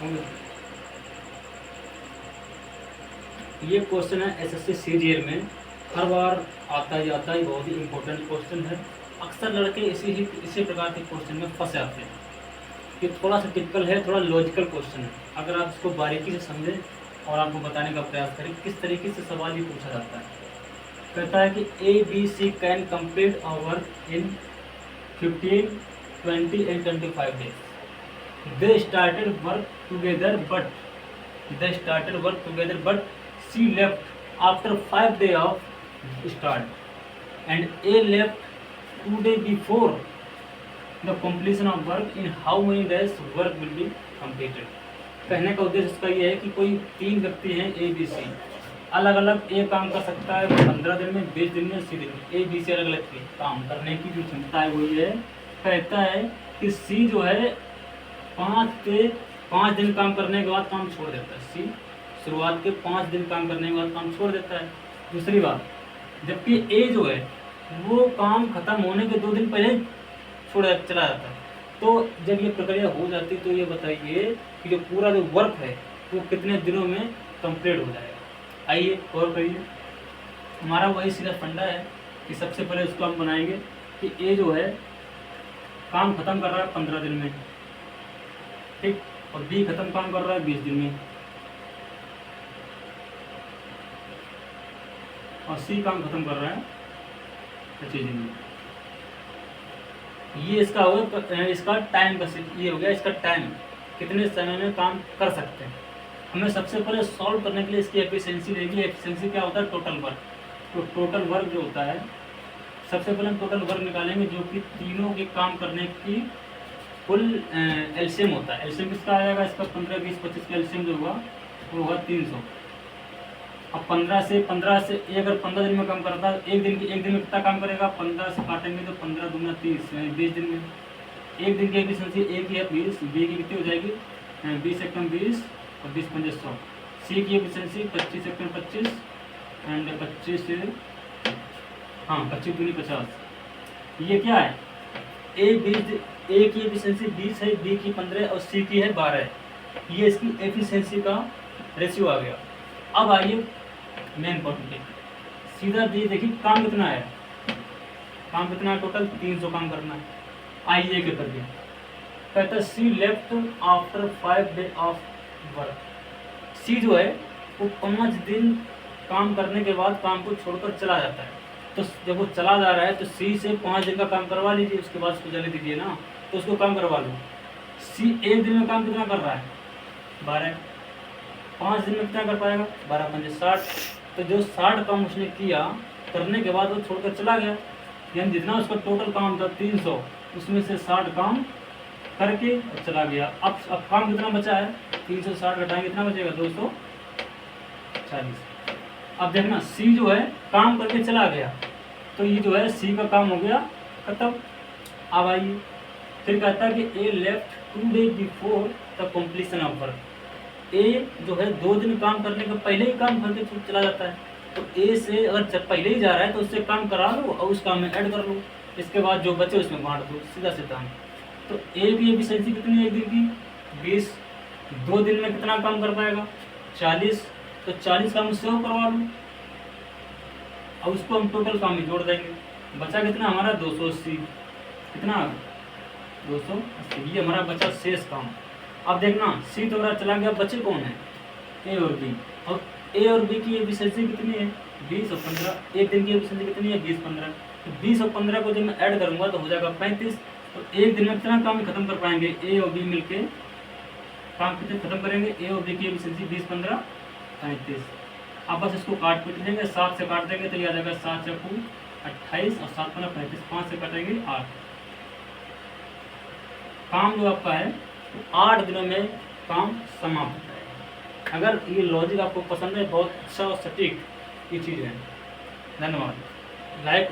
होंगे। ये क्वेश्चन है एसएससी सीजीएल में हर बार आता ही आता है, बहुत ही इंपॉर्टेंट क्वेश्चन है। अक्सर लड़के इसी प्रकार के क्वेश्चन में फंस जाते हैं। ये थोड़ा सा टिपिकल है, थोड़ा लॉजिकल क्वेश्चन है। अगर आप इसको बारीकी से समझें और आपको बताने का प्रयास करें किस तरीके से सवाल ये पूछा जाता है। कहता है कि A B C can complete our work in 15, 20 and 25 days. They started work together, but she left after 5 days of start, and A left 2 days before the completion of work. In how many days work will be completed? कहने का उद्देश्य इसका ये है कि कोई 3 व्यक्ति हैं ए बी सी, अलग अलग ए काम कर सकता है 15 दिन में, 20 दिन में, 80 दिन में। ए बी सी अलग अलग काम करने की जो क्षमता है वो ये है। कहता है कि सी जो है 5 दिन काम करने के बाद काम छोड़ देता है। सी शुरुआत के 5 दिन काम करने के बाद काम छोड़ देता है। दूसरी बात, जबकि ए जो है वो काम खत्म होने के 2 दिन पहले चला जाता है। तो जब ये प्रक्रिया हो जाती है तो ये बताइए कि जो पूरा जो वर्क है वो कितने दिनों में कंप्लीट हो जाएगा। आइए और करिए। हमारा वही सीधा फंडा है कि सबसे पहले उसको हम बनाएंगे कि ए जो है काम खत्म कर रहा है 15 दिन में, ठीक, और बी खत्म काम कर रहा है 20 दिन में, और सी काम खत्म कर रहा है 25 दिन में। ये इसका होगा, इसका टाइम का ये हो गया इसका टाइम, कितने समय में काम कर सकते हैं। हमें सबसे पहले सॉल्व करने के लिए इसकी एफिशिएंसी देगी। एफिशिएंसी क्या होता है? Total work. तो टोटल वर्क जो होता है, सबसे पहले हम टोटल वर्क निकालेंगे जो कि तीनों के काम करने की कुल एलसीएम होता है। एलसीएम किसका आ जाएगा? इसका 15, 20, 25 का एलसीएम जो होगा वो होगा 300। अब 15 से ये अगर 15 दिन में काम करता है, एक दिन में कितना काम करेगा? 15 से काटेंगे तो 15 दूना 30, 20 दिन में। एक दिन की एफिशिएंसी एक ही है 20, बी की कितनी हो जाएगी? 20 एकम 20 और 20 पंजे 100। सी की एफिशिएंसी 25 एकम 25 एंड 25 दूनी 50। ये क्या है? ए की एफिशिएंसी 20 है, बी की 15 और सी की है 12। ये इसकी एफिशिएंसी का रेशियो आ गया। अब आइए मेन पॉइंट पे, सीधा देखिए काम कितना है। काम कितना है? टोटल 300 काम करना है। आइए के कर दिया। कहता है C left after 5 days of work. C जो है वो 5 दिन काम करने के बाद काम को छोड़कर चला जाता है। तो जब वो चला जा रहा है तो सी से 5 दिन का काम करवा लीजिए, उसके बाद उसको जाने दीजिए ना, तो उसको काम करवा लो। सी एक दिन में काम कितना कर रहा है? 12। 5 दिन में कितना कर पाएगा? 12 पंजे 60। तो जो 60 काम उसने किया, करने के बाद वो छोड़कर चला गया, यानी जितना उसका टोटल काम था 300, उसमें से 60 काम करके और चला गया। अब काम कितना बचा है? 360 घटाएंगे कितना बचेगा? 240। अब देखना सी जो है काम करके चला गया, तो ये जो है सी का काम हो गया खत्म। अब आइए फिर कहता है कि A left 2 days before the completion of work. A जो है 2 दिन काम करने के पहले ही काम करके चला जाता है। तो ए से अगर पहले ही जा रहा है तो उससे काम करा लो और उस काम में ऐड कर लो, इसके बाद जो बचे उसमें बांट दो, सीधा सीधा। तो ए की एफिशिएंसी कितनी है एक दिन की? 20। 2 दिन में कितना काम कर पाएगा? 40। तो 40 काम उससे और करवा लो, अब उसको हम टोटल काम में जोड़ देंगे। बचा कितना हमारा? 280। कितना? 280। ये हमारा बचा शेष काम। अब देखना सी तो हमारा चला गया, बचे कौन है? ए और बी। और ए और बी की एफिशिएंसी कितनी है? 20 और 15। एक दिन की एफिशिएंसी कितनी है? 20, 15। तो 20 और 15 को जब मैं ऐड करूंगा तो हो जाएगा 35। तो एक दिन में कितना काम खत्म कर पाएंगे? ए और बी मिलके काम कितने खत्म करेंगे? ए और बी की एफिशिएंसी 20, 15, 35। अब बस इसको काट पीट लेंगे, 7 से काट देंगे तो ये आ जाएगा 7 चक्कू 28 और 7 15 35। 5 से काटेंगे 8। काम जो आपका है 8 दिनों में काम समाप्त हो जाएगा। अगर ये लॉजिक आपको पसंद है, बहुत अच्छा और सटीक ये चीज़ है। धन्यवाद। लाइक